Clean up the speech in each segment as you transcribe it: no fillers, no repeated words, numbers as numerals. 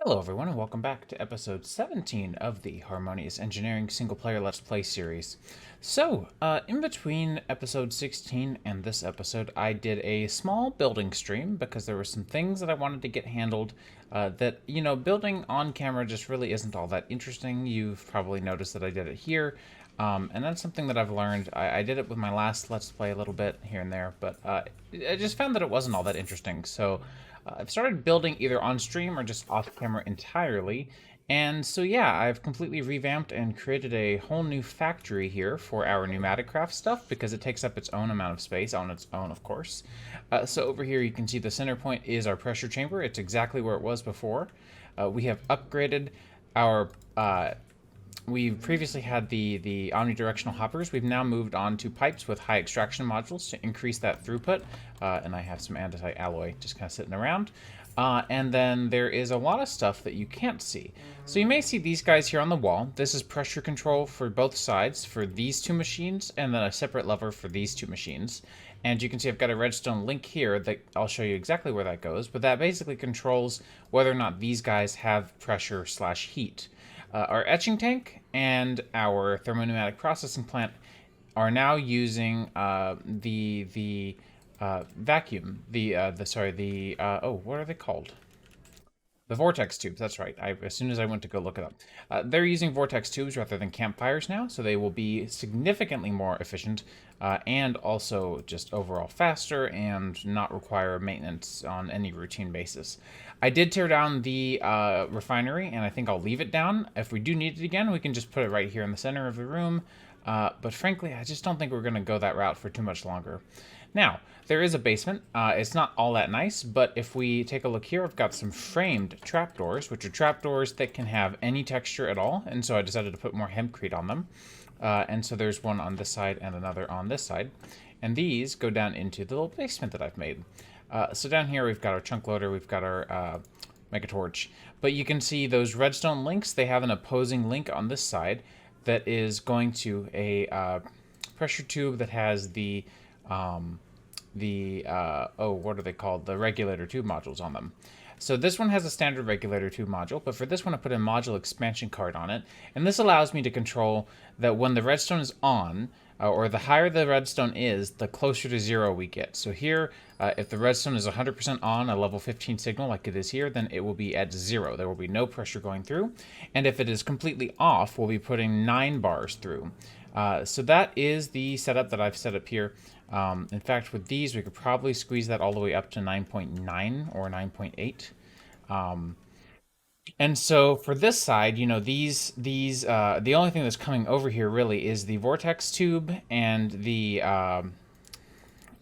Hello everyone and welcome back to episode 17 of the Harmonious Engineering single-player Let's Play series. In between episode 16 and this episode, I did a small building stream because there were some things that I wanted to get handled building on camera just really isn't all that interesting. You've probably noticed that I did it here, and that's something that I've learned. I did it with my last Let's Play a little bit here and there, but I just found that it wasn't all that interesting, so I've started building either on stream or just off camera entirely. And so yeah, I've completely revamped and created a whole new factory here for our pneumatic craft stuff because it takes up its own amount of space on its own, of course. So over here you can see the center point is our pressure chamber. It's exactly where it was before. We have upgraded our we previously had the omnidirectional hoppers. We've now moved on to pipes with high extraction modules to increase that throughput. And I have some andesite alloy just kind of sitting around. And then there is a lot of stuff that you can't see. So you may see these guys here on the wall. This is pressure control for both sides for these two machines, and then a separate lever for these two machines. And you can see I've got a redstone link here that I'll show you exactly where that goes, but that basically controls whether or not these guys have pressure slash heat. Our etching tank and our thermopneumatic processing plant are now using the vacuum, what are they called? The vortex tubes, that's right. As soon as I went to go look it up. They're using vortex tubes rather than campfires now, so they will be significantly more efficient and also just overall faster and not require maintenance on any routine basis. I did tear down the refinery, and I think I'll leave it down. If we do need it again, we can just put it right here in the center of the room. But frankly, I just don't think we're going to go that route for too much longer. Now, there is a basement. It's not all that nice, but if we take a look here, I've got some framed trapdoors, which are trapdoors that can have any texture at all, and so I decided to put more hempcrete on them. And so there's one on this side and another on this side, and these go down into the little basement that I've made. So down here we've got our chunk loader, we've got our mega torch, but you can see those redstone links. They have an opposing link on this side that is going to a pressure tube that has what are they called? The regulator tube modules on them. So this one has a standard regulator tube module, but for this one I put a module expansion card on it, and this allows me to control that when the redstone is on, or the higher the redstone is, the closer to 0 we get. So here, if the redstone is 100% on a level 15 signal like it is here, then it will be at 0. There will be no pressure going through. And if it is completely off, we'll be putting 9 bars through. So that is the setup that I've set up here. In fact, with these, we could probably squeeze that all the way up to 9.9 or 9.8. And so for this side, the only thing that's coming over here really is the vortex tube and the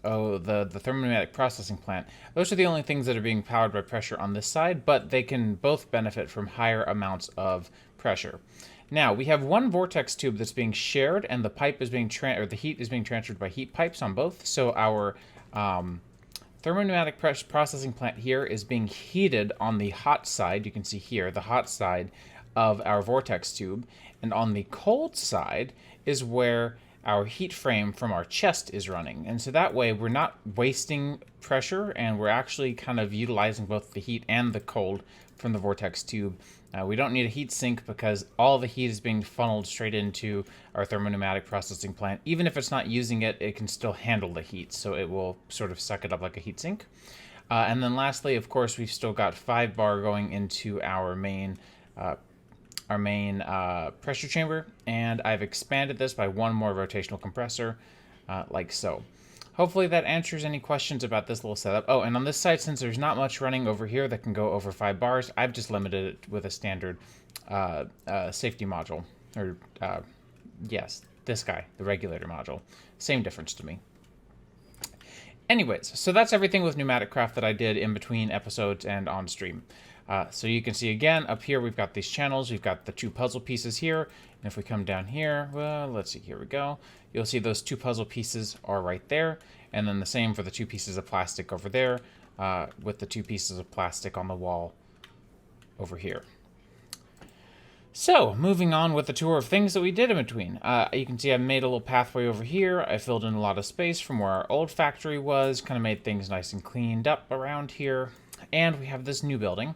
thermopneumatic processing plant. Those are the only things that are being powered by pressure on this side, but they can both benefit from higher amounts of pressure. Now, we have one vortex tube that's being shared, and the pipe is being the heat is being transferred by heat pipes on both. So our thermopneumatic processing plant here is being heated on the hot side. You can see here the hot side of our vortex tube, and on the cold side is where our heat frame from our chest is running. And so that way we're not wasting pressure, and we're actually kind of utilizing both the heat and the cold from the vortex tube. We don't need a heat sink because all the heat is being funneled straight into our thermopneumatic processing plant. Even if it's not using it, it can still handle the heat, so it will sort of suck it up like a heat sink. And then lastly, of course, we've still got 5 bar going into our main pressure chamber, and I've expanded this by 1 more rotational compressor, like so. Hopefully that answers any questions about this little setup. Oh, and on this side, since there's not much running over here that can go over 5 bars, I've just limited it with a standard safety module. Or, yes, this guy, the regulator module. Same difference to me. Anyways, so that's everything with pneumatic craft that I did in between episodes and on stream. So you can see again, up here we've got these channels, we've got the 2 puzzle pieces here, and if we come down here, well, let's see, here we go. You'll see those 2 puzzle pieces are right there, and then the same for the 2 pieces of plastic over there, with the 2 pieces of plastic on the wall over here. So, moving on with the tour of things that we did in between. You can see I made a little pathway over here. I filled in a lot of space from where our old factory was, kind of made things nice and cleaned up around here. And we have this new building.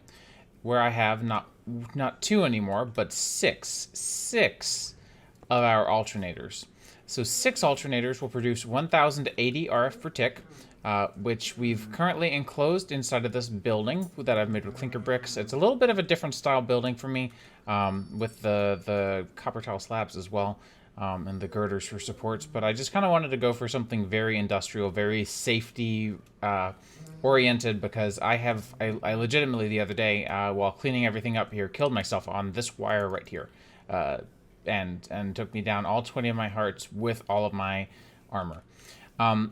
where I have not two anymore, but six of our alternators. So 6 alternators will produce 1080 RF per tick, which we've currently enclosed inside of this building that I've made with clinker bricks. It's a little bit of a different style building for me, with the copper tile slabs as well, and the girders for supports. But I just kind of wanted to go for something very industrial, very safety oriented, because I legitimately the other day, while cleaning everything up here, killed myself on this wire right here. And took me down all 20 of my hearts with all of my armor.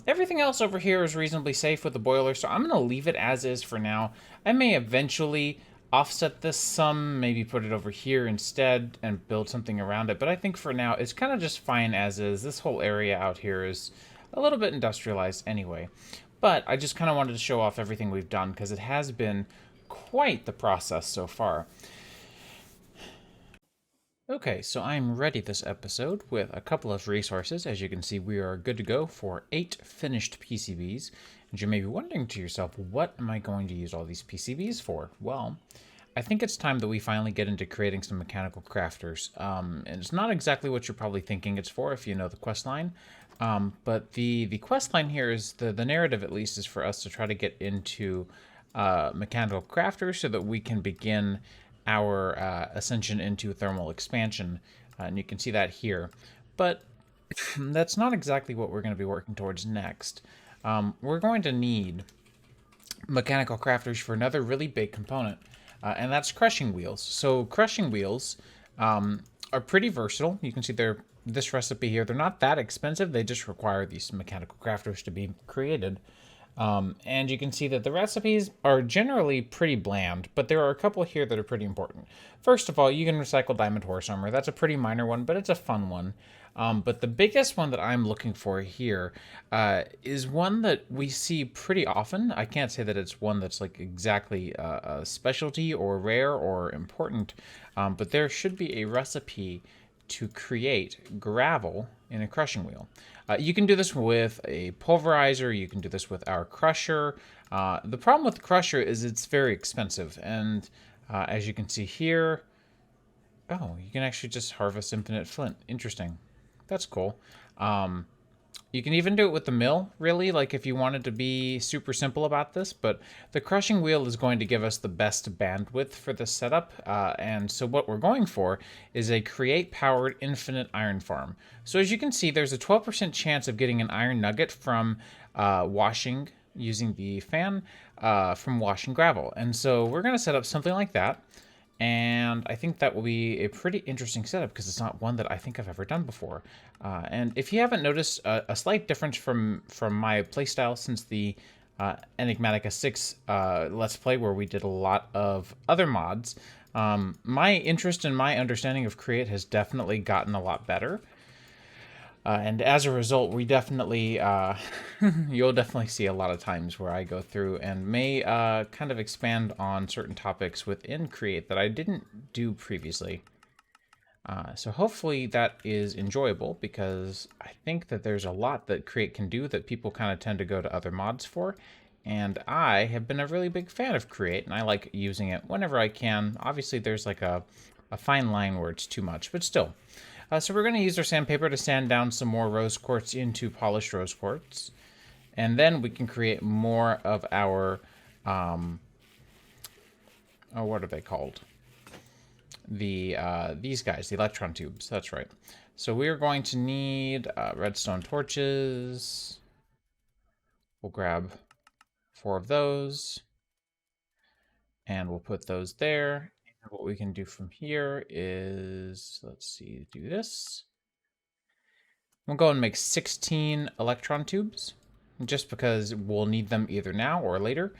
Everything else over here is reasonably safe with the boiler, so I'm going to leave it as is for now. I may eventually offset this some, maybe put it over here instead and build something around it, but I think for now it's kind of just fine as is. This whole area out here is a little bit industrialized anyway, but I just kind of wanted to show off everything we've done because it has been quite the process so far. Okay, so I'm ready this episode with a couple of resources. As you can see, we are good to go for 8 finished PCBs. And you may be wondering to yourself, what am I going to use all these PCBs for? Well, I think it's time that we finally get into creating some mechanical crafters. And it's not exactly what you're probably thinking it's for if you know the quest line. But the quest line here is, the narrative at least, is for us to try to get into mechanical crafters so that we can begin our ascension into thermal expansion, and you can see that here. But that's not exactly what we're going to be working towards next. We're going to need mechanical crafters for another really big component, and that's crushing wheels. So crushing wheels are pretty versatile. You can see this recipe here. They're not that expensive. They just require these mechanical crafters to be created. And you can see that the recipes are generally pretty bland, but there are a couple here that are pretty important. First of all, you can recycle diamond horse armor. That's a pretty minor one, but it's a fun one. But the biggest one that I'm looking for here is one that we see pretty often. I can't say that it's one that's like exactly a specialty or rare or important, but there should be a recipe to create gravel in a crushing wheel. You can do this with a pulverizer, you can do this with our crusher. The problem with the crusher is it's very expensive, and as you can see here, oh, you can actually just harvest infinite flint. Interesting. That's cool. You can even do it with the mill, really, like if you wanted to be super simple about this, but the crushing wheel is going to give us the best bandwidth for this setup, and so what we're going for is a create-powered infinite iron farm. So as you can see, there's a 12% chance of getting an iron nugget from washing, using the fan, from washing gravel. And so we're going to set up something like that. And I think that will be a pretty interesting setup because it's not one that I think I've ever done before. And if you haven't noticed a slight difference from my playstyle since the Enigmatica 6 Let's Play, where we did a lot of other mods, my interest and my understanding of Create has definitely gotten a lot better. And as a result, we definitely, you'll definitely see a lot of times where I go through and may kind of expand on certain topics within Create that I didn't do previously. So hopefully that is enjoyable, because I think that there's a lot that Create can do that people kind of tend to go to other mods for. And I have been a really big fan of Create, and I like using it whenever I can. Obviously, there's like a fine line where it's too much, but still. So we're going to use our sandpaper to sand down some more rose quartz into polished rose quartz. And then we can create more of our, oh, what are they called? These guys, the electron tubes, that's right. So we're going to need redstone torches. We'll grab 4 of those. And we'll put those there. What we can do from here is, let's see, do this. We'll go and make 16 electron tubes, just because we'll need them either now or later.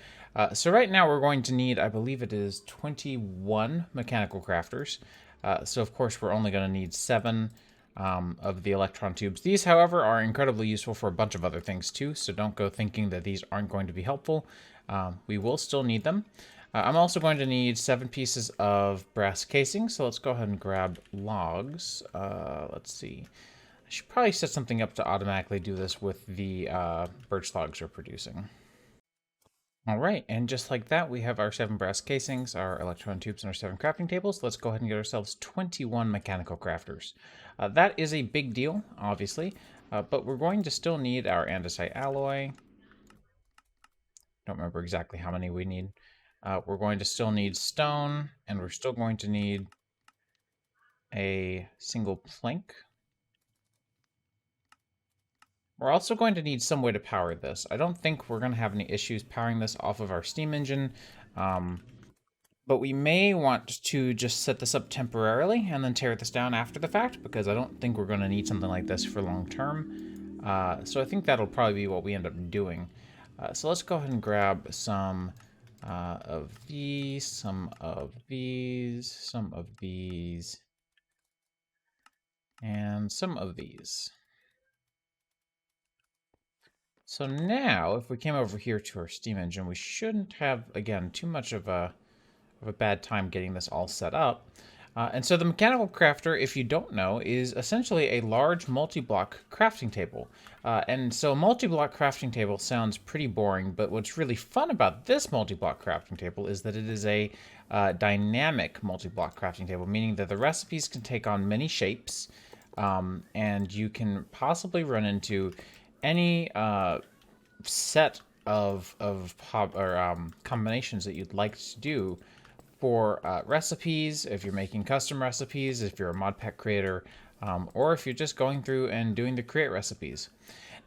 So right now we're going to need, I believe it is 21 mechanical crafters. So of course we're only going to need 7 of the electron tubes. These, however, are incredibly useful for a bunch of other things too, so don't go thinking that these aren't going to be helpful. We will still need them. I'm also going to need 7 pieces of brass casing, so let's go ahead and grab logs. Let's see. I should probably set something up to automatically do this with the birch logs we're producing. All right, and just like that, we have our 7 brass casings, our electron tubes, and our 7 crafting tables. Let's go ahead and get ourselves 21 mechanical crafters. That is a big deal, obviously, but we're going to still need our andesite alloy. Don't remember exactly how many we need. We're going to still need stone, and we're still going to need a single plank. We're also going to need some way to power this. I don't think we're going to have any issues powering this off of our steam engine, but we may want to just set this up temporarily and then tear this down after the fact, because I don't think we're going to need something like this for long term. So I think that'll probably be what we end up doing. So let's go ahead and grab some of these, some of these, some of these, and some of these. So now, if we came over here to our steam engine, we shouldn't have, again, too much of a bad time getting this all set up. And so the mechanical crafter, if you don't know, is essentially a large multi-block crafting table. And so a multi-block crafting table sounds pretty boring, but what's really fun about this multi-block crafting table is that it is a dynamic multi-block crafting table, meaning that the recipes can take on many shapes, and you can possibly run into any set of combinations that you'd like to do for recipes, if you're making custom recipes, if you're a mod pack creator, or if you're just going through and doing the create recipes.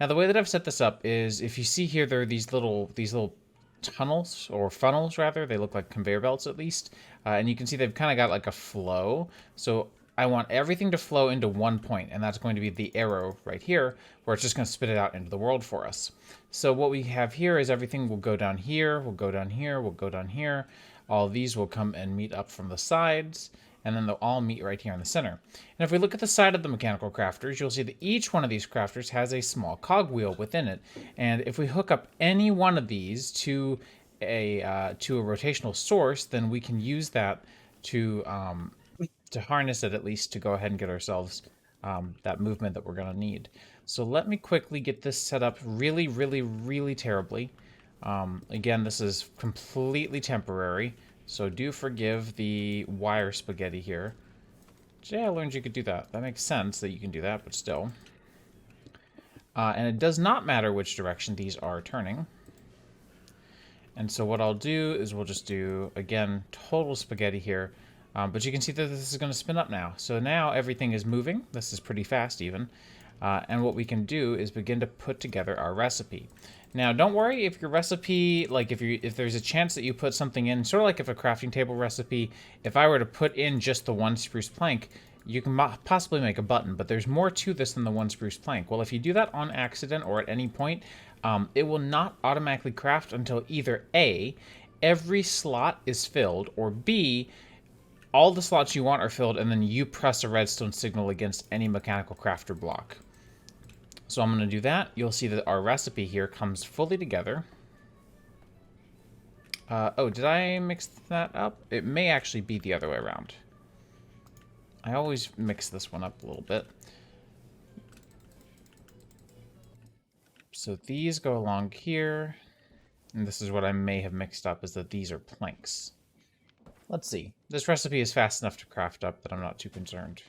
Now, the way that I've set this up is, if you see here, there are these little tunnels, or funnels rather. They look like conveyor belts at least, and you can see they've kind of got like a flow. So I want everything to flow into one point, and that's going to be the arrow right here, where it's just going to spit it out into the world for us. So what we have here is everything will go down here, will go down here, will go down here. All of these will come and meet up from the sides, and then they'll all meet right here in the center. And if we look at the side of the mechanical crafters, you'll see that each one of these crafters has a small cogwheel within it. And if we hook up any one of these to a rotational source, then we can use that to harness it, at least to go ahead and get ourselves that movement that we're going to need. So let me quickly get this set up really, really, really terribly. Again, this is completely temporary, so do forgive the wire spaghetti here. Yeah, I learned you could do that. That makes sense that you can do that, but still. And it does not matter which direction these are turning. And so what I'll do is we'll just do, again, total spaghetti here. But you can see that this is going to spin up now. So now everything is moving. This is pretty fast even. And what we can do is begin to put together our recipe. Now, don't worry if your recipe, like if there's a chance that you put something in, sort of like if a crafting table recipe, if I were to put in just the one spruce plank, you can possibly make a button, but there's more to this than the one spruce plank. Well, if you do that on accident or at any point, it will not automatically craft until either A, every slot is filled, or B, all the slots you want are filled, and then you press a redstone signal against any mechanical crafter block. So I'm going to do that. You'll see that our recipe here comes fully together. Oh, did I mix that up? It may actually be the other way around. I always mix this one up a little bit. So these go along here. And this is what I may have mixed up, is that these are planks. Let's see. This recipe is fast enough to craft up that I'm not too concerned.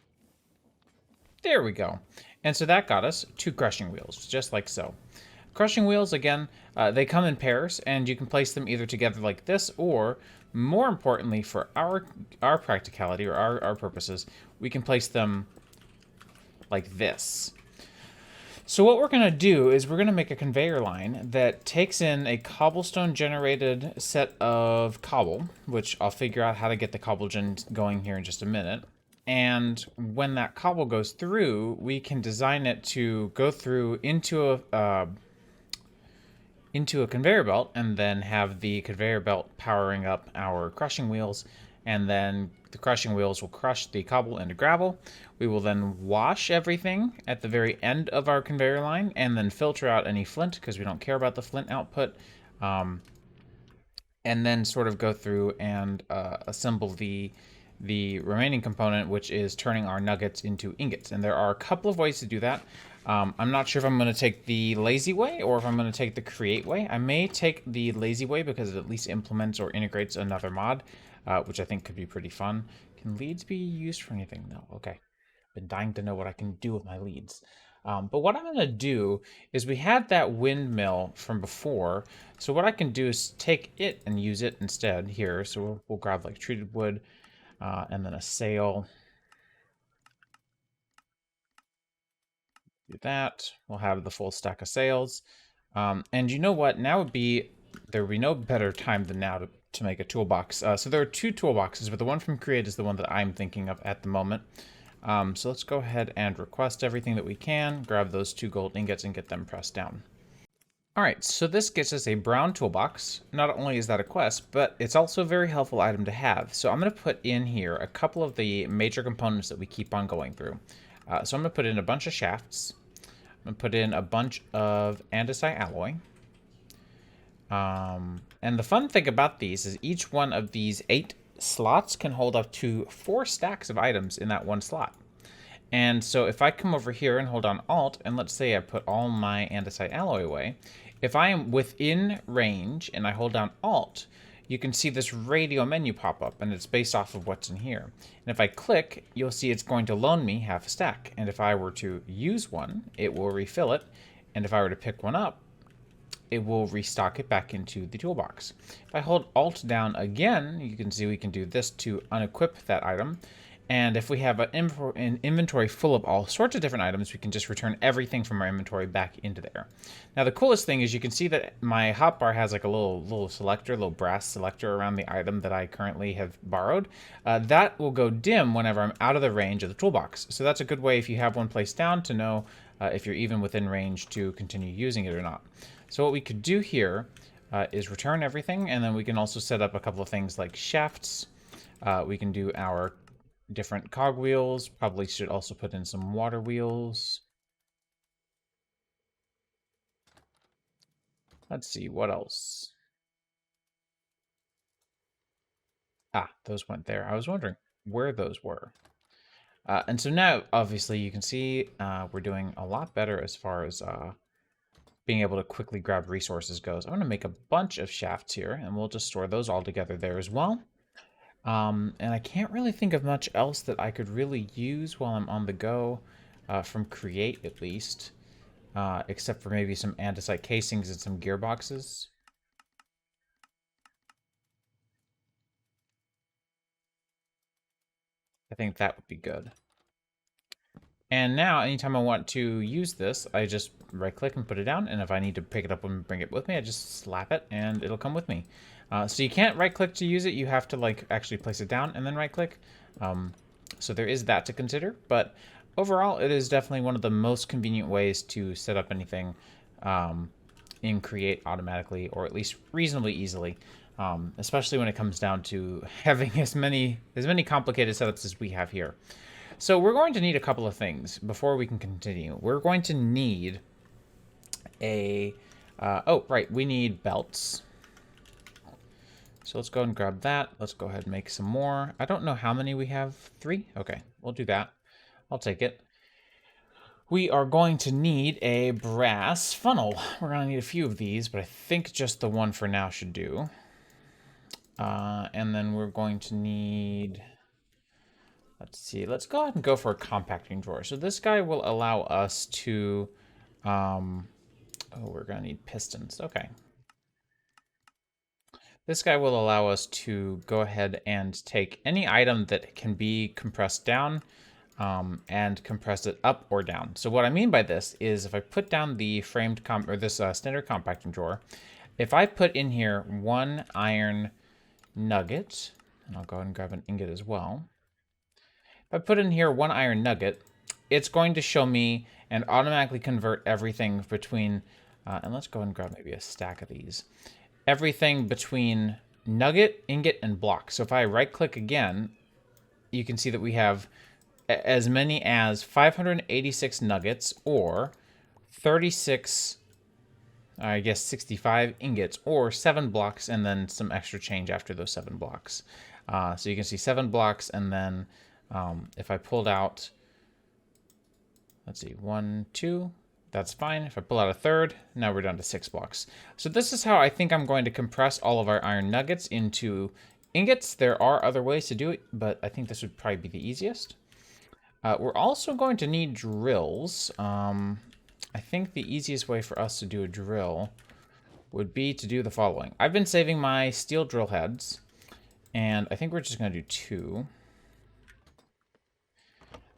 There we go. And so that got us 2 crushing wheels, just like so. Crushing wheels, again, they come in pairs, and you can place them either together like this, or, more importantly, for our practicality, or our purposes, we can place them like this. So what we're going to do is we're going to make a conveyor line that takes in a cobblestone-generated set of cobble, which I'll figure out how to get the cobble gen going here in just a minute. And when that cobble goes through, we can design it to go through into a conveyor belt, and then have the conveyor belt powering up our crushing wheels, and then the crushing wheels will crush the cobble into gravel. We will then wash everything at the very end of our conveyor line, and then filter out any flint, because we don't care about the flint output. And then sort of go through and assemble the the remaining component, which is turning our nuggets into ingots. And there are a couple of ways to do that. I'm not sure if I'm going to take the lazy way or if I'm going to take the create way. I may take the lazy way because it at least implements or integrates another mod, which I think could be pretty fun. Can leads be used for anything? No. Okay. Been dying to know what I can do with my leads. But what I'm going to do is we had that windmill from before. So what I can do is take it and use it instead here. So we'll grab like treated wood and then a sail. Do that. We'll have the full stack of sails. And you know what? Now there would be no better time than now to make a toolbox. So there are two toolboxes, but the one from Create is the one that I'm thinking of at the moment. So let's go ahead and request everything that we can, grab those 2 gold ingots and get them pressed down. All right, so this gets us a brown toolbox. Not only is that a quest, but it's also a very helpful item to have. So I'm going to put in here a couple of the major components that we keep on going through. So I'm going to put in a bunch of shafts. I'm going to put in a bunch of andesite alloy. And the fun thing about these is each one of these 8 slots can hold up to 4 stacks of items in that one slot. And so if I come over here and hold on Alt, and let's say I put all my andesite alloy away, if I am within range and I hold down Alt, you can see this radio menu pop up, and it's based off of what's in here. And if I click, you'll see it's going to loan me half a stack. And if I were to use one, it will refill it. And if I were to pick one up, it will restock it back into the toolbox. If I hold Alt down again, you can see we can do this to unequip that item. And if we have an inventory full of all sorts of different items, we can just return everything from our inventory back into there. Now, the coolest thing is you can see that my hotbar has like a little selector, little brass selector around the item that I currently have borrowed. That will go dim whenever I'm out of the range of the toolbox. So that's a good way if you have one placed down to know if you're even within range to continue using it or not. So what we could do here is return everything, and then we can also set up a couple of things like shafts. We can do our different cogwheels. Probably should also put in some water wheels. Let's see, what else? Ah, those went there. I was wondering where those were. And so now, obviously, you can see we're doing a lot better as far as being able to quickly grab resources goes. I'm going to make a bunch of shafts here, and we'll just store those all together there as well. And I can't really think of much else that I could really use while I'm on the go, from Create at least, except for maybe some andesite casings and some gearboxes. I think that would be good. And now, anytime I want to use this, I just right-click and put it down, and if I need to pick it up and bring it with me, I just slap it, and it'll come with me. So you can't right-click to use it, you have to like actually place it down and then right-click. So there is that to consider, but overall, it is definitely one of the most convenient ways to set up anything in Create automatically, or at least reasonably easily. Especially when it comes down to having as many complicated setups as we have here. So we're going to need a couple of things before we can continue. We're going to need a, we need belts. So let's go and grab that. Let's go ahead and make some more. I don't know how many we have. 3? Okay, we'll do that. I'll take it. We are going to need a brass funnel. We're going to need a few of these, but I think just the one for now should do. And then we're going to need... Let's see, let's go ahead and go for a compacting drawer. So this guy will allow us to, we're gonna need pistons, okay. This guy will allow us to go ahead and take any item that can be compressed down and compress it up or down. So what I mean by this is if I put down the framed standard compacting drawer, if I put in here 1 iron nugget, and I'll go ahead and grab an ingot as well. If I put in here 1 iron nugget, it's going to show me and automatically convert everything between, and let's go ahead and grab maybe a stack of these. Everything between nugget, ingot, and block. So if I right click again, you can see that we have as many as 586 nuggets or 36, I guess 65 ingots or 7 blocks and then some extra change after those 7 blocks. So you can see 7 blocks, and then if I pulled out, let's see, 1, 2, that's fine. If I pull out a third, now we're down to 6 blocks. So this is how I think I'm going to compress all of our iron nuggets into ingots. There are other ways to do it, but I think this would probably be the easiest. We're also going to need drills. I think the easiest way for us to do a drill would be to do the following. I've been saving my steel drill heads, and I think we're just going to do 2.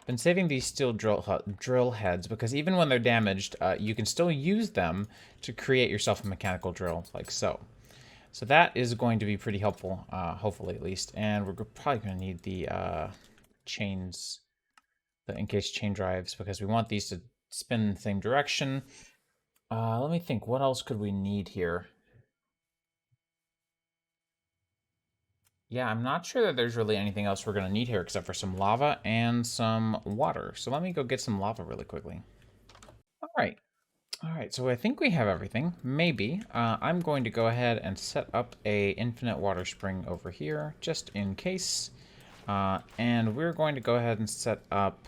Been saving these steel drill heads because even when they're damaged, you can still use them to create yourself a mechanical drill, like so. So that is going to be pretty helpful, hopefully at least. And we're probably going to need the chains, the encased chain drives, because we want these to spin in the same direction. Let me think, what else could we need here? Yeah, I'm not sure that there's really anything else we're going to need here except for some lava and some water. So let me go get some lava really quickly. All right. All right, so I think we have everything. Maybe. I'm going to go ahead and set up a infinite water spring over here, just in case. And we're going to go ahead and set up...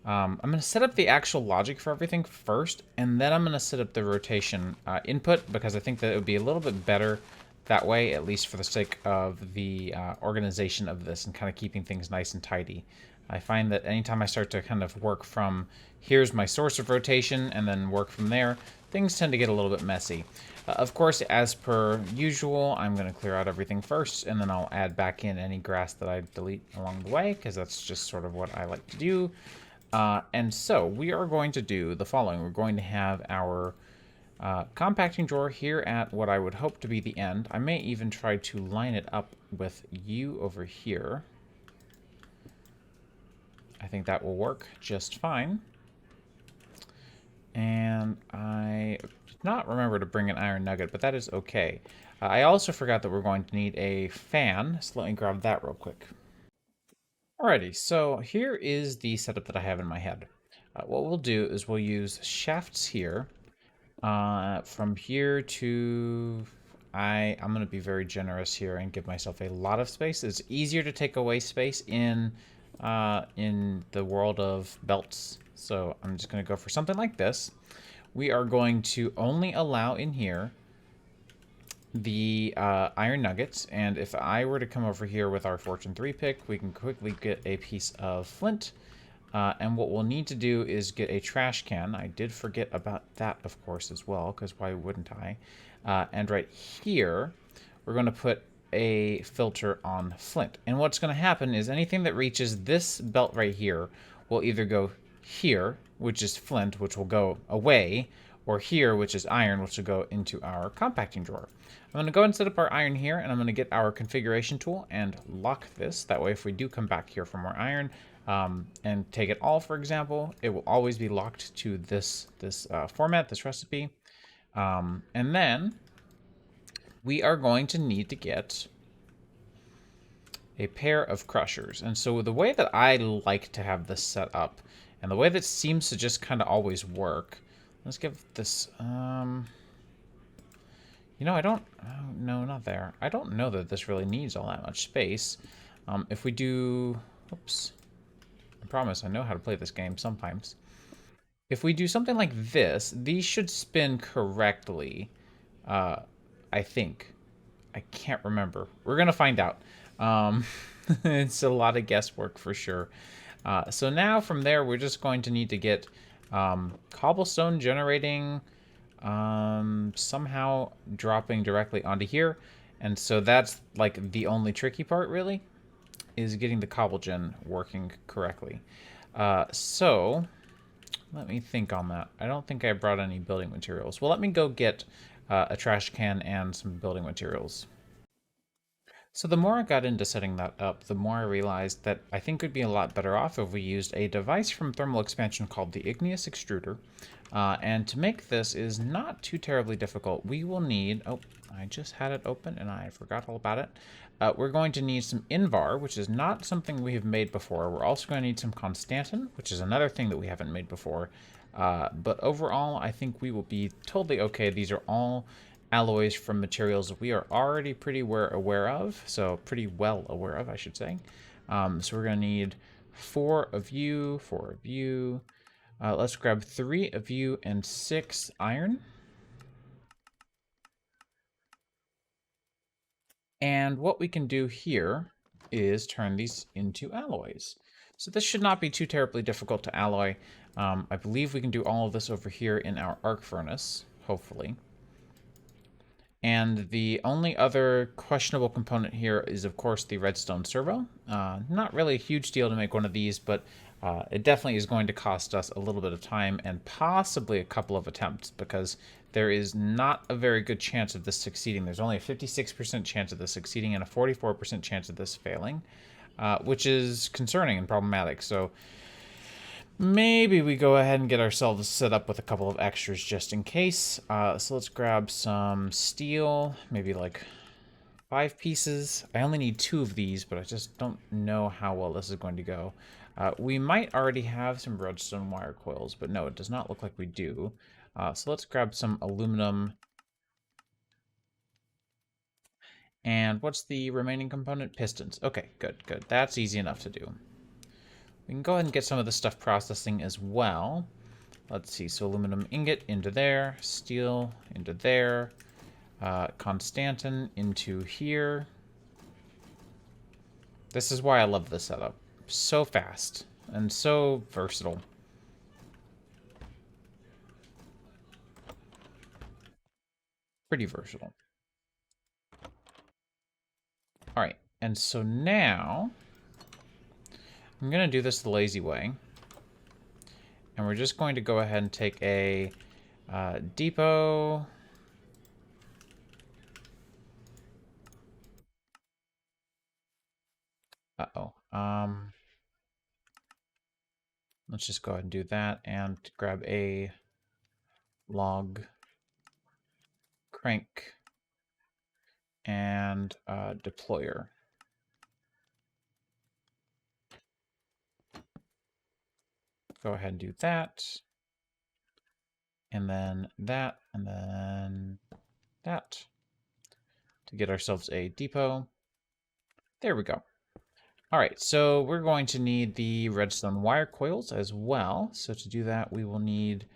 I'm going to set up the actual logic for everything first, and then I'm going to set up the rotation input, because I think that it would be a little bit better that way, at least for the sake of the organization of this and kind of keeping things nice and tidy. I find that anytime I start to kind of work from here's my source of rotation and then work from there, things tend to get a little bit messy. Of course, as per usual, I'm going to clear out everything first, and then I'll add back in any grass that I delete along the way, because that's just sort of what I like to do. And so we are going to do the following. We're going to have our compacting drawer here at what I would hope to be the end. I may even try to line it up with you over here. I think that will work just fine. And I did not remember to bring an iron nugget, but that is okay. I also forgot that we're going to need a fan, so let me grab that real quick. Alrighty, so here is the setup that I have in my head. What we'll do is we'll use shafts here. From here to... I'm going to be very generous here and give myself a lot of space. It's easier to take away space in the world of belts. So I'm just going to go for something like this. We are going to only allow in here the iron nuggets, and if I were to come over here with our Fortune 3 pick, we can quickly get a piece of flint. And what we'll need to do is get a trash can. I did forget about that, of course, as well, because why wouldn't I? And right here, we're going to put a filter on flint. And what's going to happen is anything that reaches this belt right here will either go here, which is flint, which will go away, or here, which is iron, which will go into our compacting drawer. I'm going to go and set up our iron here, and I'm going to get our configuration tool and lock this. That way, if we do come back here for more iron, and take it all, for example, it will always be locked to this format, this recipe. And then we are going to need to get a pair of crushers. And so the way that I like to have this set up, and the way that seems to just kind of always work, let's give this, you know, no, not there. I don't know that this really needs all that much space. If we do, oops. I promise I know how to play this game sometimes. If we do something like this, these should spin correctly, I think. I can't remember. We're going to find out. It's a lot of guesswork for sure. So now from there, we're just going to need to get cobblestone generating, somehow dropping directly onto here. And so that's like the only tricky part, really, is getting the cobble gen working correctly. So let me think on that. I don't think I brought any building materials. Well, let me go get a trash can and some building materials. So the more I got into setting that up, the more I realized that I think we'd be a lot better off if we used a device from thermal expansion called the igneous extruder. And to make this is not too terribly difficult. We will need, oh, I just had it open and I forgot all about it. We're going to need some Invar, which is not something we have made before. We're also going to need some Constantin, which is another thing that we haven't made before. But overall, I think we will be totally okay. These are all alloys from materials that we are already pretty aware of. So pretty well aware of, I should say. So we're going to need 4 of you, 4 of you. Let's grab 3 of you and 6 iron. And what we can do here is turn these into alloys. So this should not be too terribly difficult to alloy. I believe we can do all of this over here in our arc furnace, hopefully. And the only other questionable component here is, of course, the redstone servo. Not really a huge deal to make one of these, but it definitely is going to cost us a little bit of time and possibly a couple of attempts, because there is not a very good chance of this succeeding. There's only a 56% chance of this succeeding and a 44% chance of this failing, which is concerning and problematic. So maybe we go ahead and get ourselves set up with a couple of extras just in case. So let's grab some steel, maybe like 5 pieces. I only need 2 of these, but I just don't know how well this is going to go. We might already have some redstone wire coils, but no, it does not look like we do. So let's grab some aluminum. And what's the remaining component? Pistons. Okay, good, good. That's easy enough to do. We can go ahead and get some of this stuff processing as well. Let's see, so aluminum ingot into there, steel into there, Constantin into here. This is why I love this setup. So fast and so versatile. Pretty versatile. All right, and so now I'm going to do this the lazy way. And we're just going to go ahead and take a depot. Uh-oh. Let's just go ahead and do that and grab a log crank and deployer. Go ahead and do that. And then that, and then that. To get ourselves a depot. There we go. All right, so we're going to need the redstone wire coils as well. So to do that, we will need...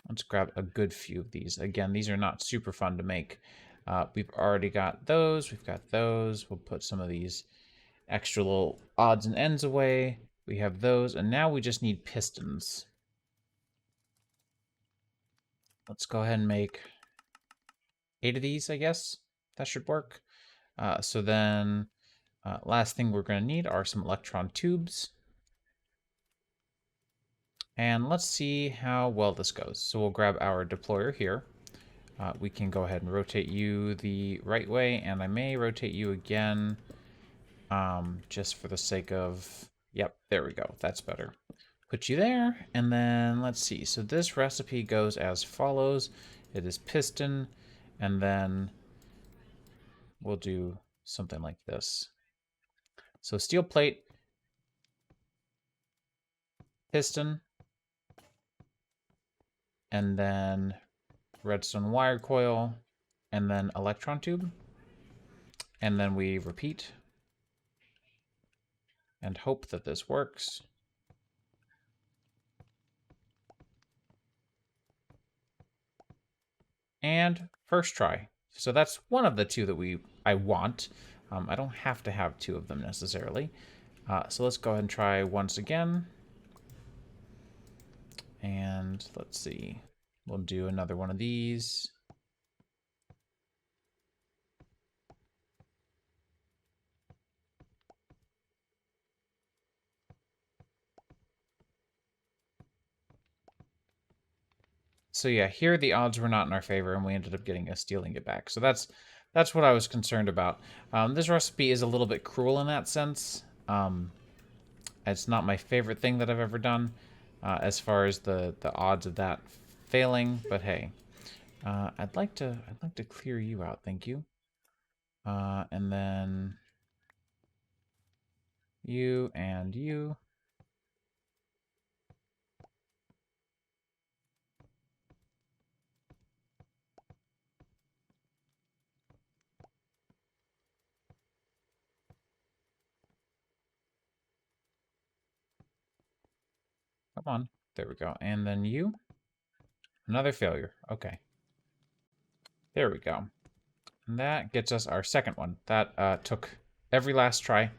Let's grab a good few of these. Again, these are not super fun to make. We've already got those. We've got those. We'll put some of these extra little odds and ends away. We have those, and now we just need pistons. Let's go ahead and make 8 of these, I guess. That should work. So then, last thing we're going to need are some electron tubes. And let's see how well this goes. So we'll grab our deployer here. We can go ahead and rotate you the right way, and I may rotate you again just for the sake of... Yep, there we go. That's better. Put you there, and then let's see. So this recipe goes as follows. It is piston, and then we'll do something like this. So steel plate, piston, and then redstone wire coil, and then electron tube. And then we repeat and hope that this works. And first try. So that's one of the 2 that I want. I don't have to have 2 of them necessarily. So let's go ahead and try once again. And let's see. We'll do another one of these. So yeah, here the odds were not in our favor, and we ended up getting a stealing it back. So that's what I was concerned about. This recipe is a little bit cruel in that sense. It's not my favorite thing that I've ever done, as far as the odds of that failing. But hey, I'd like to clear you out, thank you. And then you and you. Come on. There we go. And then you. Another failure. Okay. There we go. And that gets us our second one. That took every last try,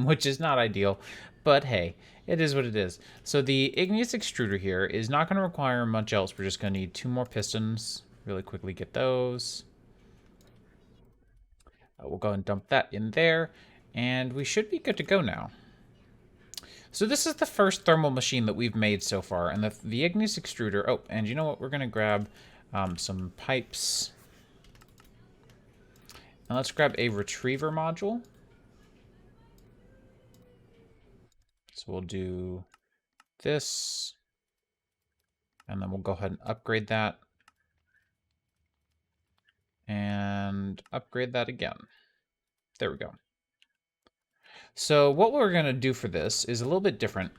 which is not ideal. But hey, it is what it is. So the igneous extruder here is not going to require much else. We're just going to need 2 more pistons. Really quickly get those. We'll go and dump that in there. And we should be good to go now. So this is the first thermal machine that we've made so far. And the igneous extruder... Oh, and you know what? We're going to grab some pipes. And let's grab a retriever module. So we'll do this. And then we'll go ahead and upgrade that. And upgrade that again. There we go. So what we're going to do for this is a little bit different.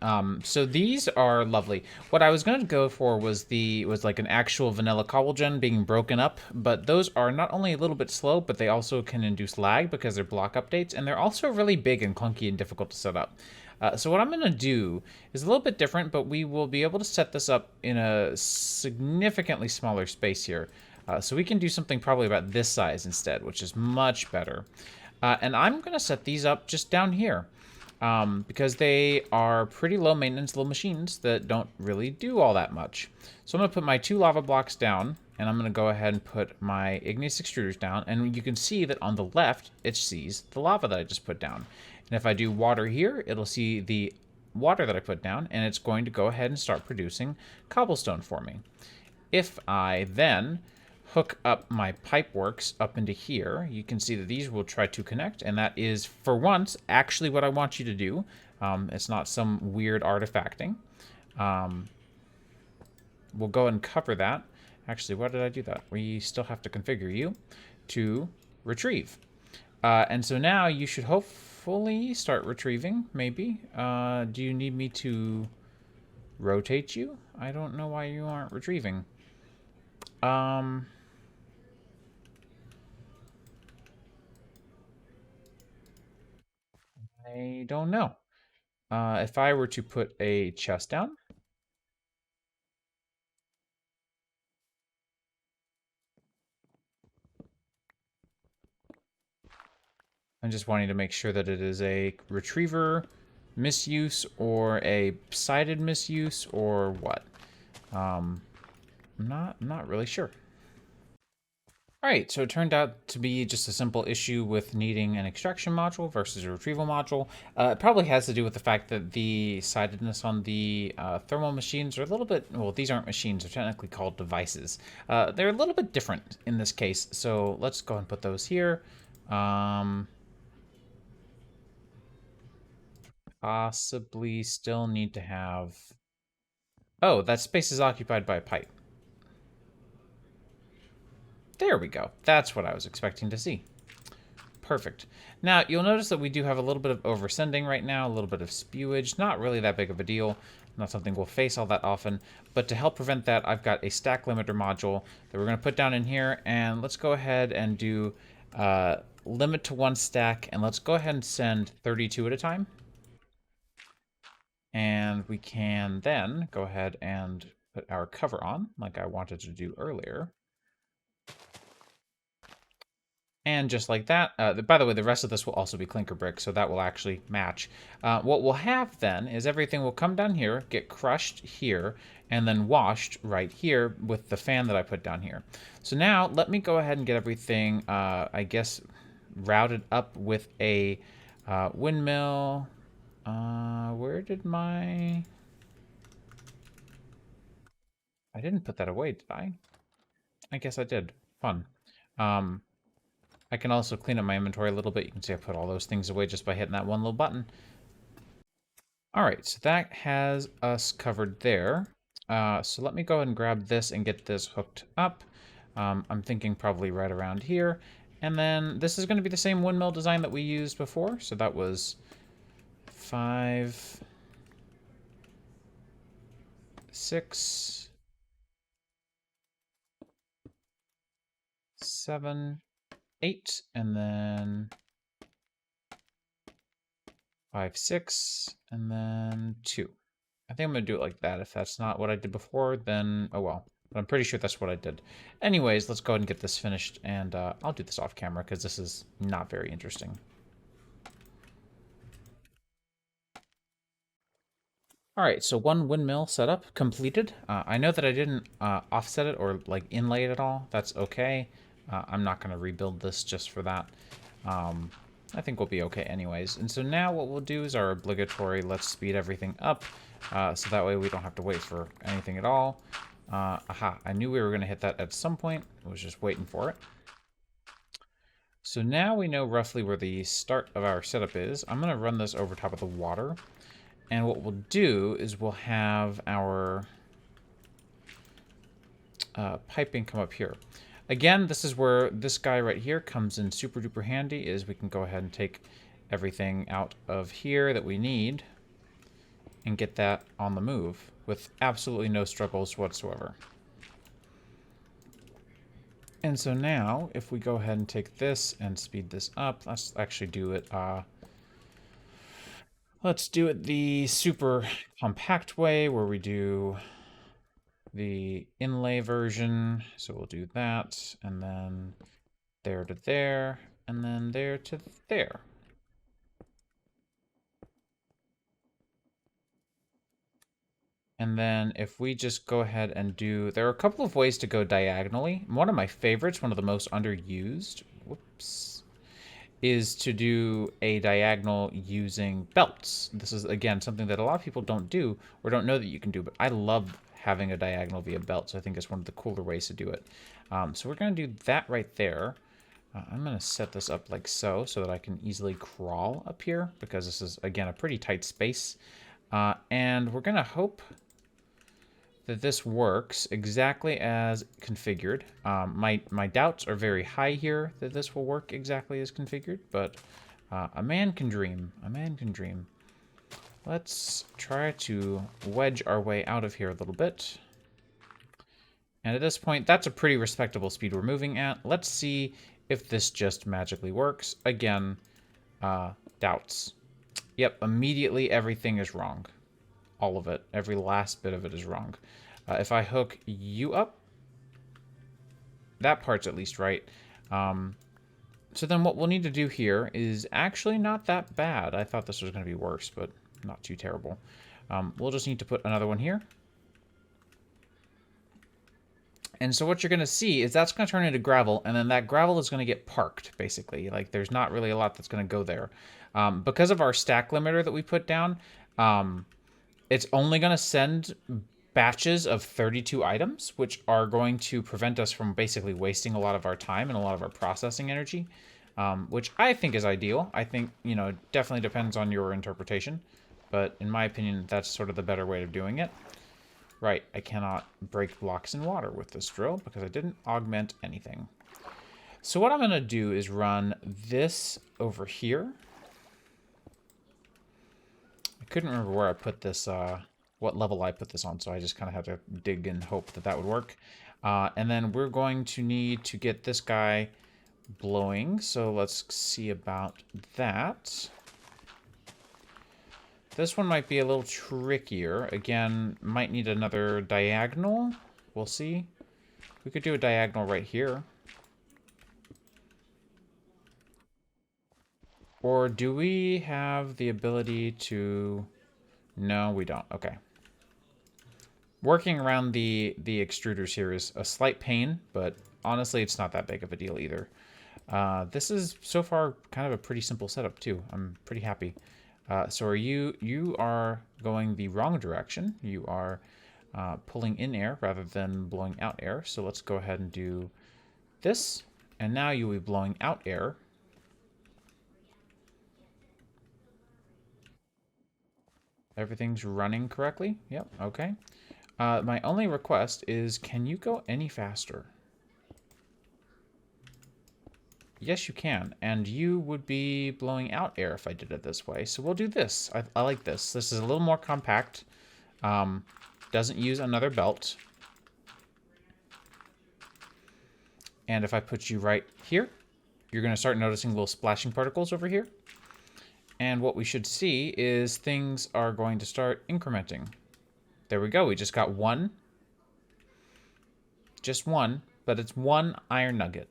So these are lovely. What I was going to go for was like an actual vanilla cobble gen being broken up, but those are not only a little bit slow, but they also can induce lag because they're block updates, and they're also really big and clunky and difficult to set up. So what I'm going to do is a little bit different, but we will be able to set this up in a significantly smaller space here. So we can do something probably about this size instead, which is much better. And I'm going to set these up just down here because they are pretty low maintenance little machines that don't really do all that much. So I'm going to put my 2 lava blocks down, and I'm going to go ahead and put my igneous extruders down. And you can see that on the left, it sees the lava that I just put down. And if I do water here, it'll see the water that I put down, and it's going to go ahead and start producing cobblestone for me. If I then hook up my pipe works up into here, you can see that these will try to connect, and that is, for once, actually what I want you to do. It's not some weird artifacting. We'll go and cover that. Actually, why did I do that? We still have to configure you to retrieve. And so now you should hopefully start retrieving, maybe. Do you need me to rotate you? I don't know why you aren't retrieving. I don't know. If I were to put a chest down. I'm just wanting to make sure that it is a retriever misuse or a sided misuse or what. I'm not really sure. All right, so it turned out to be just a simple issue with needing an extraction module versus a retrieval module. It probably has to do with the fact that the sidedness on the thermal machines are a little bit, well, these aren't machines, they're technically called devices. They're a little bit different in this case, so let's go and put those here. Possibly still need to have... Oh, that space is occupied by a pipe. There we go. That's what I was expecting to see. Perfect. Now, you'll notice that we do have a little bit of oversending right now, a little bit of spewage. Not really that big of a deal. Not something we'll face all that often. But to help prevent that, I've got a stack limiter module that we're going to put down in here. And let's go ahead and do limit to 1 stack. And let's go ahead and send 32 at a time. And we can then go ahead and put our cover on, like I wanted to do earlier. And just like that, by the way, the rest of this will also be clinker brick, so that will actually match. What we'll have then is everything will come down here, get crushed here, and then washed right here with the fan that I put down here. So now let me go ahead and get everything, I guess, routed up with a windmill. Where did my... I didn't put that away, did I? I guess I did. Fun. I can also clean up my inventory a little bit. You can see I put all those things away just by hitting that one little button. All right, so that has us covered there. So let me go ahead and grab this and get this hooked up. I'm thinking probably right around here. And then this is going to be the same windmill design that we used before. So that was 5, 6, 7, 8, and then 5, 6, and then 2. I think I'm going to do it like that. If that's not what I did before, then oh well. But I'm pretty sure that's what I did. Anyways, let's go ahead and get this finished, and I'll do this off camera because this is not very interesting. All right, so one windmill setup completed. I know that I didn't offset it or like inlay it at all. That's okay. I'm not going to rebuild this just for that. I think we'll be okay anyways. And so now what we'll do is our obligatory let's speed everything up so that way we don't have to wait for anything at all. Aha, I knew we were going to hit that at some point. I was just waiting for it. So now we know roughly where the start of our setup is. I'm going to run this over top of the water. And what we'll do is we'll have our piping come up here. Again, this is where this guy right here comes in super duper handy, is we can go ahead and take everything out of here that we need and get that on the move with absolutely no struggles whatsoever. And so now, if we go ahead and take this and speed this up, let's actually do it let's do it the super compact way where we do the inlay version. So we'll do that, and then there to there, and then there to there. And then if we just go ahead and do, there are a couple of ways to go diagonally. One of my favorites, one of the most underused, whoops, is to do a diagonal using belts. This is, again, something that a lot of people don't do or don't know that you can do, but I love having a diagonal via belts. I think it's one of the cooler ways to do it. So we're going to do that right there. I'm going to set this up like so that I can easily crawl up here because this is, again, a pretty tight space. And we're going to hope that this works exactly as configured. My doubts are very high here that this will work exactly as configured, but a man can dream. A man can dream. Let's try to wedge our way out of here a little bit. And at this point, that's a pretty respectable speed we're moving at. Let's see if this just magically works. Again, doubts. Yep, immediately everything is wrong. All of it. Every last bit of it is wrong. If I hook you up, that part's at least right. So then what we'll need to do here is actually not that bad. I thought this was going to be worse, but not too terrible. We'll just need to put another one here. And so what you're going to see is that's going to turn into gravel, and then that gravel is going to get parked, basically. Like, there's not really a lot that's going to go there. Because of our stack limiter that we put down, it's only going to send batches of 32 items, which are going to prevent us from basically wasting a lot of our time and a lot of our processing energy, which I think is ideal. I think, you know, definitely depends on your interpretation, but in my opinion, that's sort of the better way of doing it. Right, I cannot break blocks in water with this drill because I didn't augment anything. So what I'm going to do is run this over here. I couldn't remember where I put this, what level I put this on, so I just kind of had to dig and hope that that would work. And then we're going to need to get this guy blowing, so let's see about that. This one might be a little trickier. Again, might need another diagonal. We'll see. We could do a diagonal right here. Or do we have the ability to... No, we don't. Okay. Working around the extruders here is a slight pain, but honestly, it's not that big of a deal either. This is, so far, kind of a pretty simple setup, too. I'm pretty happy. So you are going the wrong direction. You are pulling in air rather than blowing out air. So let's go ahead and do this. And now you'll be blowing out air. Everything's running correctly. Yep, okay. My only request is, can you go any faster? Yes, you can. And you would be blowing out air if I did it this way. So we'll do this. I like this. This is a little more compact. Doesn't use another belt. And if I put you right here, you're going to start noticing little splashing particles over here. And what we should see is things are going to start incrementing. There we go. We just got one. Just one, but it's one iron nugget.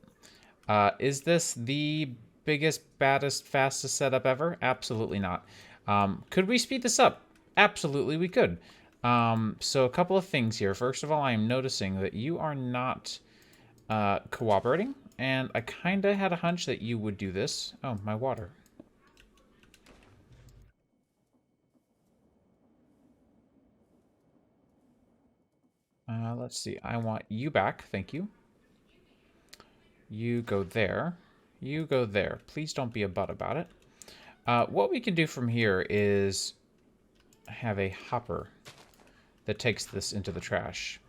Is this the biggest, baddest, fastest setup ever? Absolutely not. Could we speed this up? Absolutely, we could. So a couple of things here. First of all, I am noticing that you are not cooperating, and I kind of had a hunch that you would do this. Oh, my water. Let's see. I want you back. Thank you. You go there. You go there. Please don't be a butt about it. What we can do from here is have a hopper that takes this into the trash.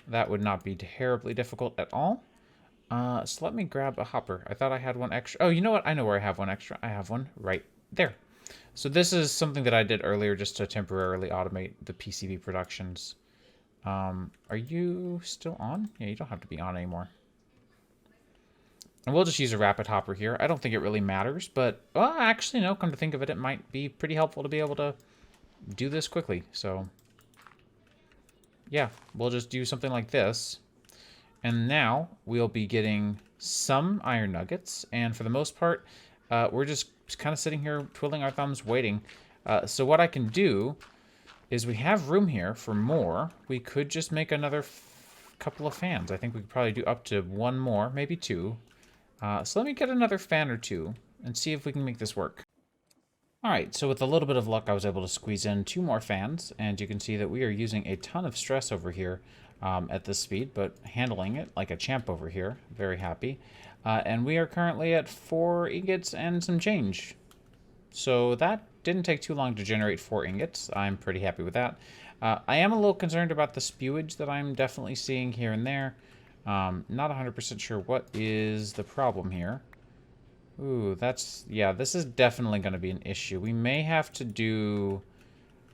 That would not be terribly difficult at all. So let me grab a hopper. I thought I had one extra. Oh, you know what? I know where I have one extra. I have one right there. So this is something that I did earlier just to temporarily automate the PCB productions. Are you still on? Yeah, you don't have to be on anymore. And we'll just use a rapid hopper here. I don't think it really matters, but, well, actually, no, come to think of it, it might be pretty helpful to be able to do this quickly. So, yeah, we'll just do something like this. And now we'll be getting some iron nuggets. And for the most part, we're just kind of sitting here twiddling our thumbs waiting. So what I can do is we have room here for more. We could just make another couple of fans. I think we could probably do up to one more, maybe two. So let me get another fan or two and see if we can make this work. All right, so with a little bit of luck, I was able to squeeze in two more fans, and you can see that we are using a ton of stress over here at this speed, but handling it like a champ over here. Very happy. And we are currently at 4 ingots and some change. So that didn't take too long to generate 4 ingots. I'm pretty happy with that. I am a little concerned about the spewage that I'm definitely seeing here and there. Not 100% sure what is the problem here. Ooh, yeah, this is definitely going to be an issue. We may have to do,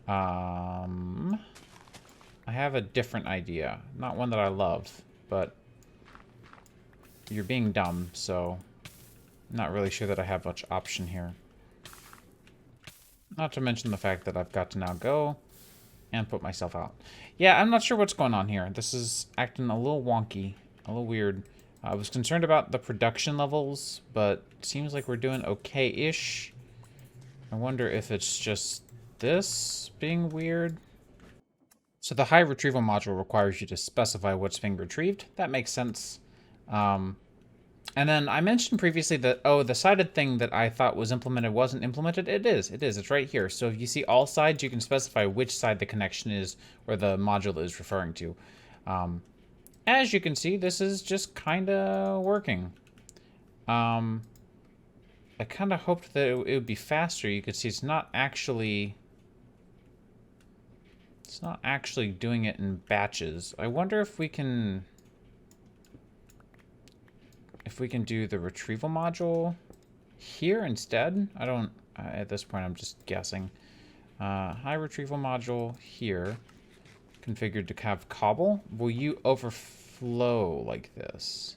I have a different idea. Not one that I love, but you're being dumb, so I'm not really sure that I have much option here. Not to mention the fact that I've got to now go and put myself out. Yeah, I'm not sure what's going on here. This is acting a little wonky, a little weird. I was concerned about the production levels, but it seems like we're doing okay-ish. I wonder if it's just this being weird. So the high retrieval module requires you to specify what's being retrieved. That makes sense. And then I mentioned previously that, oh, the sided thing that I thought was implemented wasn't implemented. It is. It's right here. So if you see all sides, you can specify which side the connection is or the module is referring to. As you can see, this is just kind of working. I kind of hoped that it would be faster. You could see it's not actually doing it in batches. I wonder if we can do the retrieval module here instead. I don't, at this point I'm just guessing. High retrieval module here, configured to have cobble. Will you overflow like this?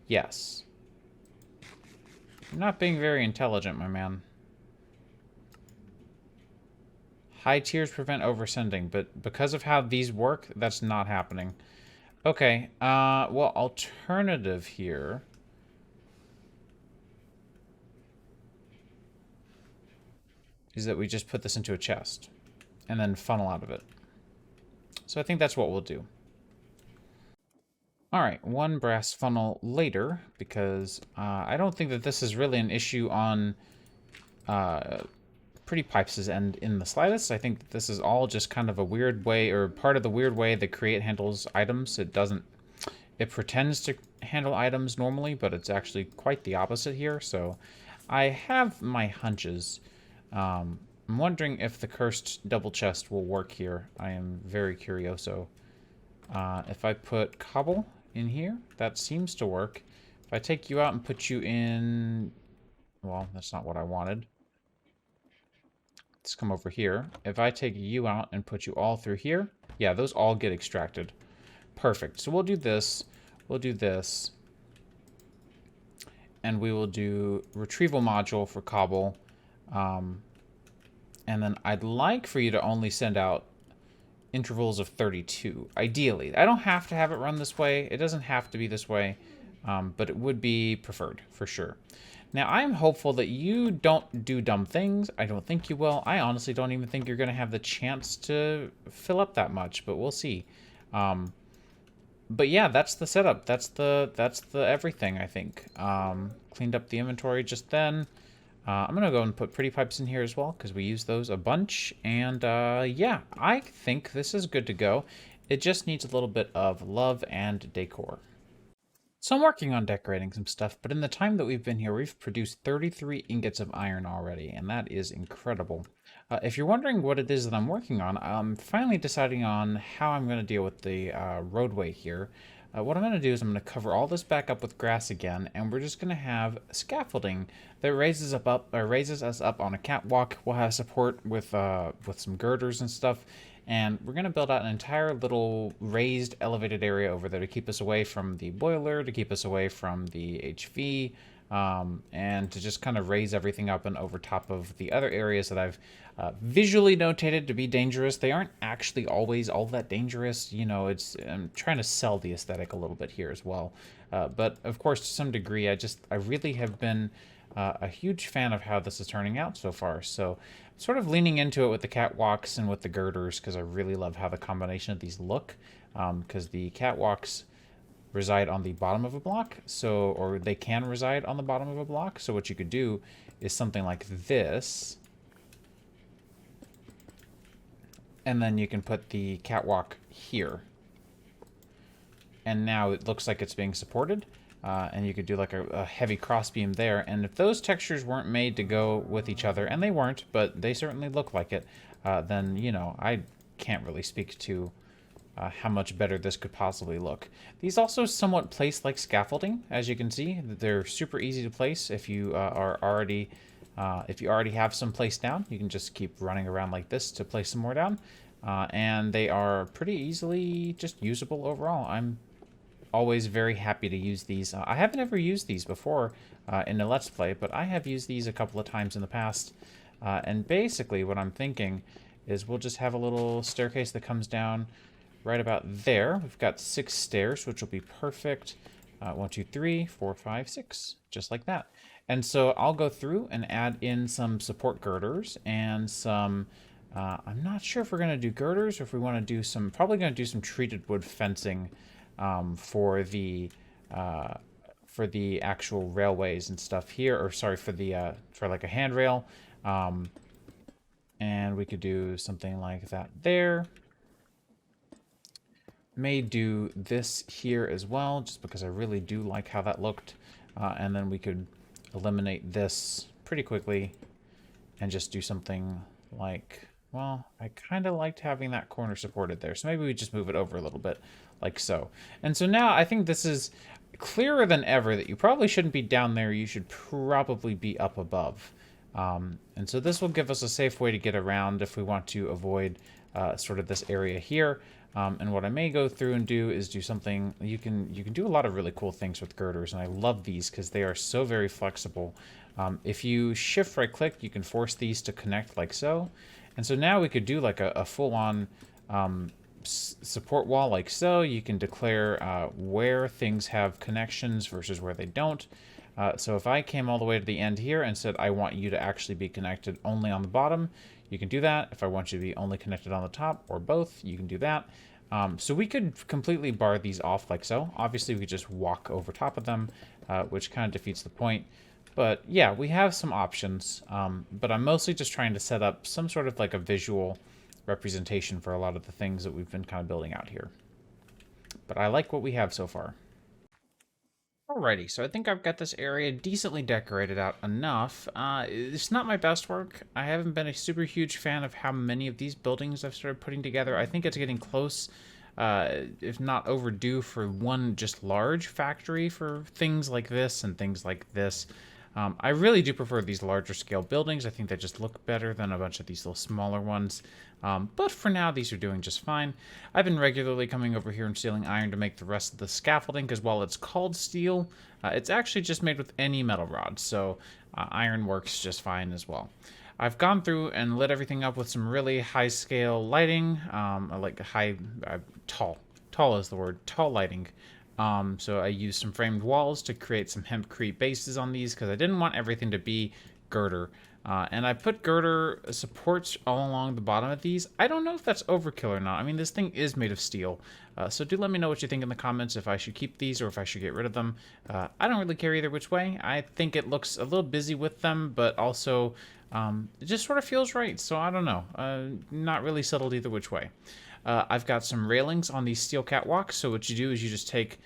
Yes. You're not being very intelligent, my man. High tiers prevent oversending, but because of how these work, that's not happening. Okay, well, alternative here is that we just put this into a chest and then funnel out of it. So I think that's what we'll do. All right, one brass funnel later, because I don't think that this is really an issue on Pretty Pipes' end in the slightest. I think that this is all just kind of a weird way, or part of the weird way that Create handles items. It pretends to handle items normally, but it's actually quite the opposite here. So I have my hunches. I'm wondering if the cursed double chest will work here. I am very curioso. If I put cobble in here, that seems to work. If I take you out and put you in, well, that's not what I wanted. Let's come over here. If I take you out and put you all through here, yeah, those all get extracted. Perfect. So we'll do this. We'll do this. And we will do retrieval module for cobble. And then I'd like for you to only send out intervals of 32, ideally. I don't have to have it run this way. It doesn't have to be this way, but it would be preferred for sure. Now, I'm hopeful that you don't do dumb things. I don't think you will. I honestly don't even think you're going to have the chance to fill up that much, but we'll see. But yeah, that's the setup. That's the everything, I think. Cleaned up the inventory just then. I'm going to go and put pretty pipes in here as well, because we use those a bunch. And yeah, I think this is good to go. It just needs a little bit of love and decor. So I'm working on decorating some stuff, but in the time that we've been here, we've produced 33 ingots of iron already, and that is incredible. If you're wondering what it is that I'm working on, I'm finally deciding on how I'm going to deal with the roadway here. What I'm going to do is I'm going to cover all this back up with grass again, and we're just going to have scaffolding that raises us up on a catwalk. We'll have support with some girders and stuff, and we're going to build out an entire little raised elevated area over there to keep us away from the boiler, to keep us away from the HV, and to just kind of raise everything up and over top of the other areas that I've visually notated to be dangerous. They aren't actually always all that dangerous. You know, I'm trying to sell the aesthetic a little bit here as well. But of course, to some degree, I really have been a huge fan of how this is turning out so far. So sort of leaning into it with the catwalks and with the girders, because I really love how the combination of these look, because the catwalks reside on the bottom of a block, or they can reside on the bottom of a block. So what you could do is something like this, and then you can put the catwalk here, and now it looks like it's being supported. And you could do like a heavy crossbeam there. And if those textures weren't made to go with each other, and they weren't, but they certainly look like it, then, you know, I can't really speak to how much better this could possibly look. These also somewhat place like scaffolding, as you can see. They're super easy to place if you already have some placed down. You can just keep running around like this to place some more down. And they are pretty easily just usable overall. I'm always very happy to use these. I haven't ever used these before in a Let's Play, but I have used these a couple of times in the past. And basically what I'm thinking is we'll just have a little staircase that comes down right about there. We've got 6 stairs, which will be perfect. 1, 2, 3, 4, 5, 6, just like that. And so I'll go through and add in some support girders and some, I'm not sure if we're going to do girders or if we want to do some, probably going to do some treated wood fencing for the actual railways and stuff here, or sorry, for like a handrail, and we could do something like that there. May do this here as well, just because I really do like how that looked, and then we could eliminate this pretty quickly and just do something like, well, I kind of liked having that corner supported there, so maybe we just move it over a little bit, like so. And so now I think this is clearer than ever that you probably shouldn't be down there. You should probably be up above. And so this will give us a safe way to get around if we want to avoid sort of this area here. And what I may go through and do is do something, you can do a lot of really cool things with girders, and I love these because they are so very flexible. If you shift right click, you can force these to connect like so. And so now we could do like a full-on support wall like so. You can declare where things have connections versus where they don't. So if I came all the way to the end here and said I want you to actually be connected only on the bottom, you can do that. If I want you to be only connected on the top or both, you can do that. So we could completely bar these off like so. Obviously we could just walk over top of them, which kind of defeats the point. But yeah, we have some options, but I'm mostly just trying to set up some sort of like a visual representation for a lot of the things that we've been kind of building out here. But I like what we have so far. Alrighty, so I think I've got this area decently decorated out enough. It's not my best work. I haven't been a super huge fan of how many of these buildings I've started putting together. I think it's getting close, if not overdue, for one just large factory for things like this and things like this. I really do prefer these larger scale buildings. I think they just look better than a bunch of these little smaller ones. But for now, these are doing just fine. I've been regularly coming over here and stealing iron to make the rest of the scaffolding, because while it's called steel, it's actually just made with any metal rod, so iron works just fine as well. I've gone through and lit everything up with some really high scale lighting, like tall is the word, tall lighting. So I used some framed walls to create some hempcrete bases on these because I didn't want everything to be girder. And I put girder supports all along the bottom of these. I don't know if that's overkill or not. I mean, this thing is made of steel. So do let me know what you think in the comments, if I should keep these or if I should get rid of them. I don't really care either which way. I think it looks a little busy with them, but also it just sort of feels right. So I don't know. Not really settled either which way. I've got some railings on these steel catwalks. So what you do is you just take,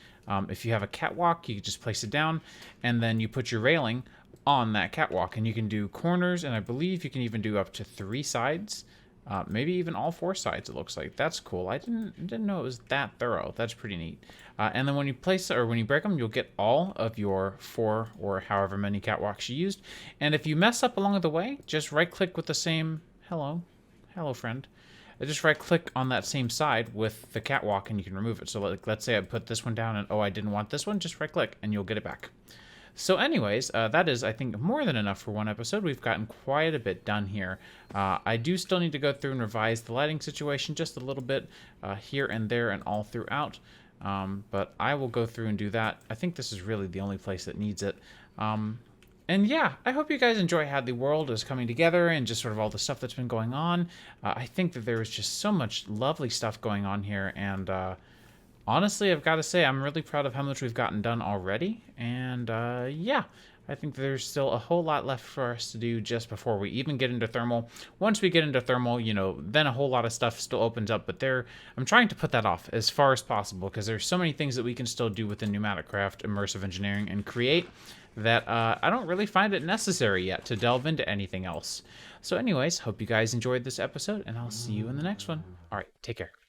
if you have a catwalk, you just place it down, and then you put your railing on that catwalk, and you can do corners, and I believe you can even do up to 3 sides, maybe even all 4 sides. It looks like that's cool. I didn't know it was that thorough. That's pretty neat. And then when you when you break them, you'll get all of your 4 or however many catwalks you used. And if you mess up along the way, just right click with the same hello friend. Just right click on that same side with the catwalk and you can remove it. So like, let's say I put this one down and I didn't want this one, just right click and you'll get it back. So anyways, that is, I think, more than enough for one episode. We've gotten quite a bit done here. I do still need to go through and revise the lighting situation just a little bit here and there and all throughout. But I will go through and do that. I think this is really the only place that needs it. And yeah, I hope you guys enjoy how the world is coming together and just sort of all the stuff that's been going on. I think that there is just so much lovely stuff going on here, and honestly, I've got to say, I'm really proud of how much we've gotten done already. And yeah, I think there's still a whole lot left for us to do just before we even get into thermal. Once we get into thermal, you know, then a whole lot of stuff still opens up. But I'm trying to put that off as far as possible because there's so many things that we can still do within Pneumatic Craft, Immersive Engineering, and Create that I don't really find it necessary yet to delve into anything else. So anyways, hope you guys enjoyed this episode, and I'll see you in the next one. All right, take care.